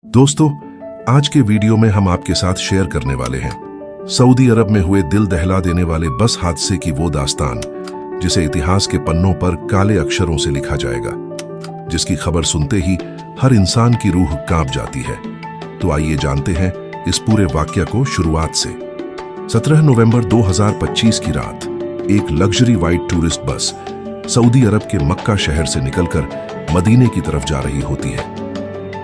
दोस्तों, आज के वीडियो में हम आपके साथ शेयर करने वाले हैं सऊदी अरब में हुए दिल दहला देने वाले बस हादसे की वो दास्तान जिसे इतिहास के पन्नों पर काले अक्षरों से लिखा जाएगा, जिसकी खबर सुनते ही हर इंसान की रूह कांप जाती है। तो आइए जानते हैं इस पूरे वाकया को शुरुआत से। 17 नवंबर 2025 की रात एक लग्जरी वाइट टूरिस्ट बस सऊदी अरब के मक्का शहर से निकलकर मदीने की तरफ जा रही होती है।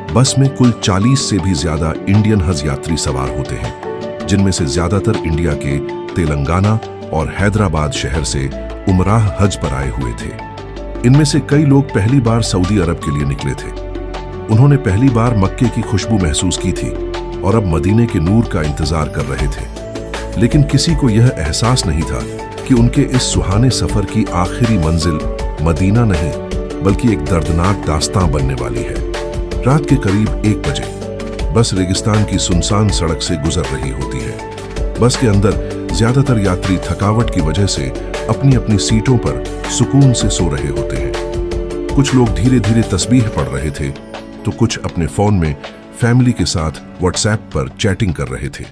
बस में कुल 40 से भी ज्यादा इंडियन हज यात्री सवार होते हैं, जिनमें से ज्यादातर इंडिया के तेलंगाना और हैदराबाद शहर से उमराह हज पर आए हुए थे। इनमें से कई लोग पहली बार सऊदी अरब के लिए निकले थे। उन्होंने पहली बार मक्के की खुशबू महसूस की थी और अब मदीने के नूर का इंतजार कर रहे थे। लेकिन किसी को यह एहसास नहीं था कि उनके इस सुहाने सफर की आखिरी मंजिल मदीना नहीं बल्कि एक दर्दनाक दास्तां बनने वाली है। रात के करीब 1 बजे बस रेगिस्तान की सुनसान सड़क से गुजर रही होती है। बस के अंदर ज्यादातर यात्री थकावट की वजह से अपनी अपनी सीटों पर सुकून से सो रहे होते हैं। कुछ लोग धीरे धीरे तस्बीह पढ़ रहे थे तो कुछ अपने फोन में फैमिली के साथ व्हाट्सएप पर चैटिंग कर रहे थे।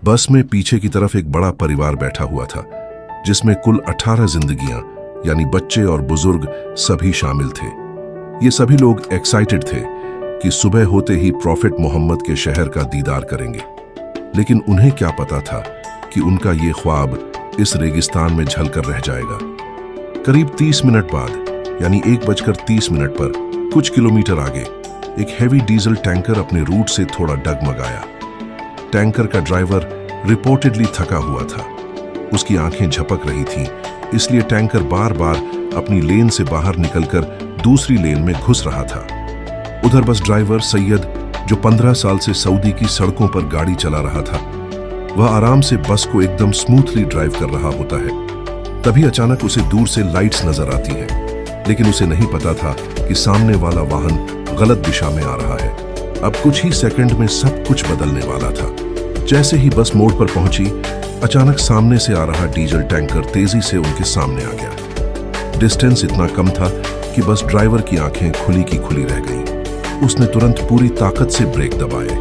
बस में पीछे की तरफ एक बड़ा परिवार बैठा हुआ था, जिसमें कुल 18 जिंदगियां यानी बच्चे और बुजुर्ग सभी शामिल थे। ये सभी लोग एक्साइटेड थे कि सुबह होते ही प्रॉफिट मोहम्मद के शहर का दीदार करेंगे। लेकिन उन्हें क्या पता था कि उनका ये ख्वाब इस रेगिस्तान में झलकर रह जाएगा। करीब 30 मिनट बाद यानी 1:30 पर कुछ किलोमीटर आगे एक हैवी डीजल टैंकर अपने रूट से थोड़ा डगमगाया। टैंकर का ड्राइवर रिपोर्टेडली थका हुआ था। उसकी आंखें झपक रही थीं, इसलिए टैंकर बार बार अपनी लेन से बाहर निकलकर दूसरी लेन में घुस रहा था। उधर बस ड्राइवर सैयद, जो 15 साल से सऊदी की सड़कों पर गाड़ी चला रहा था, वह आराम से बस को एकदम स्मूथली ड्राइव कर रहा होता है। तभी अचानक उसे दूर से लाइट्स नजर आती हैं, लेकिन उसे नहीं पता था कि सामने वाला वाहन गलत दिशा में आ रहा है। अब कुछ ही सेकंड में सब कुछ बदलने वाला था। जैसे ही बस मोड़ पर पहुंची, अचानक सामने से आ रहा डीजल टैंकर तेजी से उनके सामने आ गया। डिस्टेंस इतना कम था कि बस ड्राइवर की आंखें खुली की खुली रह गईं। उसने तुरंत पूरी ताकत से ब्रेक दबाए।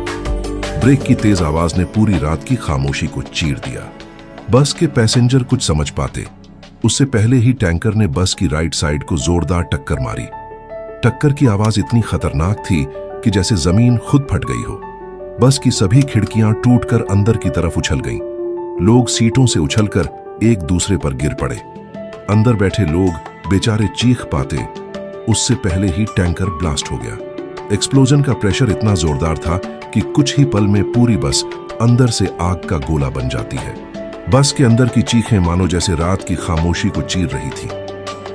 ब्रेक की तेज आवाज ने पूरी रात की खामोशी को चीर दिया। बस के पैसेंजर कुछ समझ पाते उससे पहले ही टैंकर ने बस की राइट साइड को जोरदार टक्कर मारी। टक्कर की आवाज इतनी खतरनाक थी कि जैसे जमीन खुद फट गई हो। बस की सभी खिड़कियां टूटकर अंदर की तरफ उछल गईं। लोग सीटों से उछलकर एक दूसरे पर गिर पड़े। अंदर बैठे लोग बेचारे चीख पाते उससे पहले ही टैंकर ब्लास्ट हो गया। एक्सप्लोजन का प्रेशर इतना जोरदार था कि कुछ ही पल में पूरी बस अंदर से आग का गोला बन जाती है। बस के अंदर की चीखें मानो जैसे रात की खामोशी को चीर रही थी।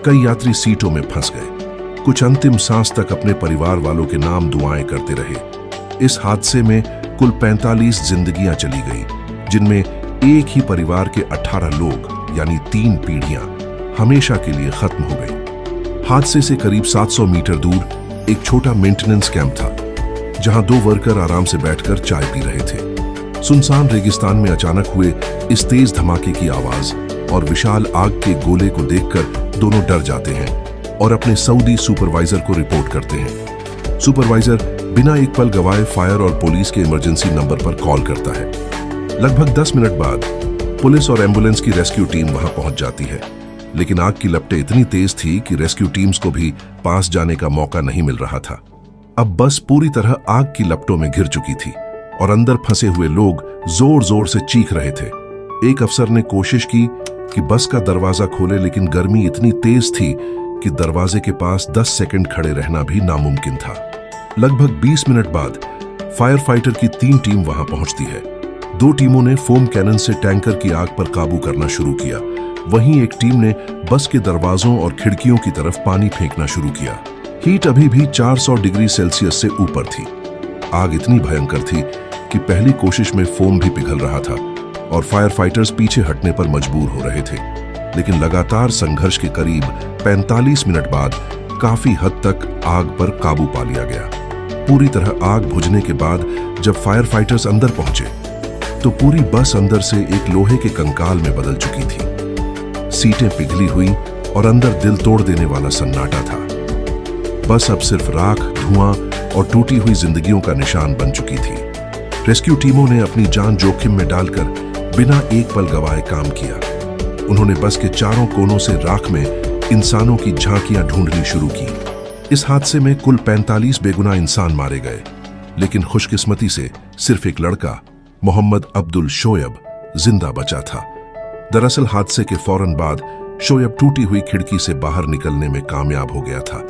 कई यात्री सीटों में फंस गए। कुछ अंतिम सांस तक अपने परिवार वालों के नाम दुआएं करते रहे। इस हादसे में कुल 45 जिंदगियां चली गई, जिनमें एक ही परिवार के 18 लोग यानी 3 पीढ़ियां हमेशा के लिए खत्म हो गई। हादसे से करीब 700 मीटर दूर एक छोटा मेंटेनेंस कैंप था, जहां 2 वर्कर आराम से बैठकर चाय पी रहे थे। सुनसान रेगिस्तान में अचानक हुए इस तेज धमाके की आवाज और विशाल आग के गोले को देखकर दोनों डर जाते हैं और अपने सऊदी सुपरवाइजर को रिपोर्ट करते हैं। सुपरवाइजर बिना एक पल गवाए फायर और पुलिस के इमरजेंसी नंबर पर कॉल करता है। लगभग 10 मिनट बाद पुलिस और एम्बुलेंस की रेस्क्यू टीम वहां पहुंच जाती है, लेकिन आग की लपटें इतनी तेज थी कि रेस्क्यू टीम्स को भी पास जाने का मौका नहीं मिल रहा था। अब बस पूरी तरह आग की लपटों में घिर चुकी थी और अंदर फंसे हुए लोग जोर जोर से चीख रहे थे। एक अफसर ने कोशिश की कि बस का दरवाजा खोले, लेकिन गर्मी इतनी तेज थी कि दरवाजे के पास 10 सेकंड खड़े रहना भी नामुमकिन था। लगभग 20 मिनट बाद फायर फाइटर की 3 टीम वहां पहुंचती है। 2 टीमों ने फोम कैनन से टैंकर की आग पर काबू करना शुरू किया। वहीं एक टीम ने बस के दरवाजों और खिड़कियों की तरफ पानी फेंकना शुरू किया। हीट अभी भी 400 डिग्री सेल्सियस से ऊपर थी। आग इतनी भयंकर थी कि पहली कोशिश में फोम भी पिघल रहा था और फायर फाइटर्स पीछे हटने पर मजबूर हो रहे थे। लेकिन लगातार संघर्ष के करीब 45 मिनट बाद काफी हद तक आग पर काबू पा लिया गया। पूरी तरह आग बुझने के बाद जब फायर फाइटर्स अंदर पहुंचे तो पूरी बस अंदर से एक लोहे के कंकाल में बदल चुकी थी। सीटें पिघली हुई और अंदर दिल तोड़ देने वाला सन्नाटा था। बस अब सिर्फ राख, धुआं और टूटी हुई जिंदगियों का निशान बन चुकी थी। रेस्क्यू टीमों ने अपनी जान जोखिम में डालकर बिना एक पल गवाए काम किया। उन्होंने बस के चारों कोनों से राख में इंसानों की झांकियां ढूंढनी शुरू की। इस हादसे में कुल 45 बेगुनाह इंसान मारे गए, लेकिन खुशकिस्मती से सिर्फ एक लड़का मोहम्मद अब्दुल शोएब जिंदा बचा था। दरअसल हादसे के फौरन बाद शोएब टूटी हुई खिड़की से बाहर निकलने में कामयाब हो गया था।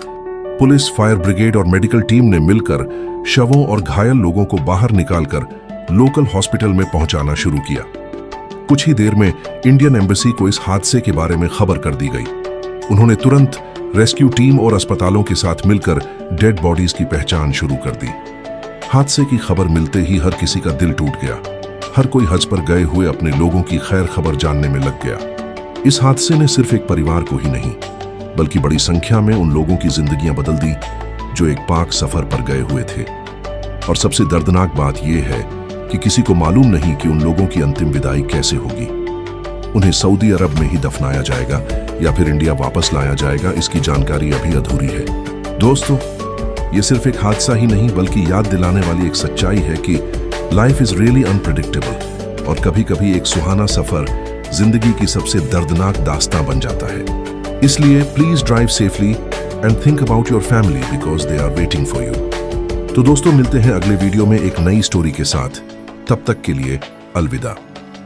पुलिस, फायर ब्रिगेड और मेडिकल टीम ने मिलकर शवों और घायल लोगों को बाहर निकालकर लोकल हॉस्पिटल में पहुंचाना शुरू किया। कुछ ही देर में इंडियन एम्बेसी को इस हादसे के बारे में खबर कर दी गई। उन्होंने तुरंत रेस्क्यू टीम और अस्पतालों के साथ मिलकर डेड बॉडीज की पहचान शुरू कर दी। हादसे की खबर मिलते ही हर किसी का दिल टूट गया। हर कोई हज पर गए हुए अपने लोगों की खैर खबर जानने में लग गया। इस हादसे ने सिर्फ एक परिवार को ही नहीं, बल्कि बड़ी संख्या में उन लोगों की जिंदगियां बदल दी जो एक पाक सफर पर गए हुए थे। और सबसे दर्दनाक बात यह है कि किसी को मालूम नहीं कि उन लोगों की अंतिम विदाई कैसे होगी। उन्हें सऊदी अरब में ही दफनाया जाएगा या फिर इंडिया वापस लाया जाएगा, इसकी जानकारी अभी अधूरी है। दोस्तों, ये सिर्फ एक हादसा ही नहीं बल्कि याद दिलाने वाली एक सच्चाई है कि लाइफ इज रियली अनप्रेडिक्टेबल, और कभी कभी एक सुहाना सफर जिंदगी की सबसे दर्दनाक दास्तां बन जाता है। इसलिए please drive safely and think about your family because they are waiting for you. तो दोस्तों, मिलते हैं अगले वीडियो में एक नई स्टोरी के साथ। तब तक के लिए अलविदा।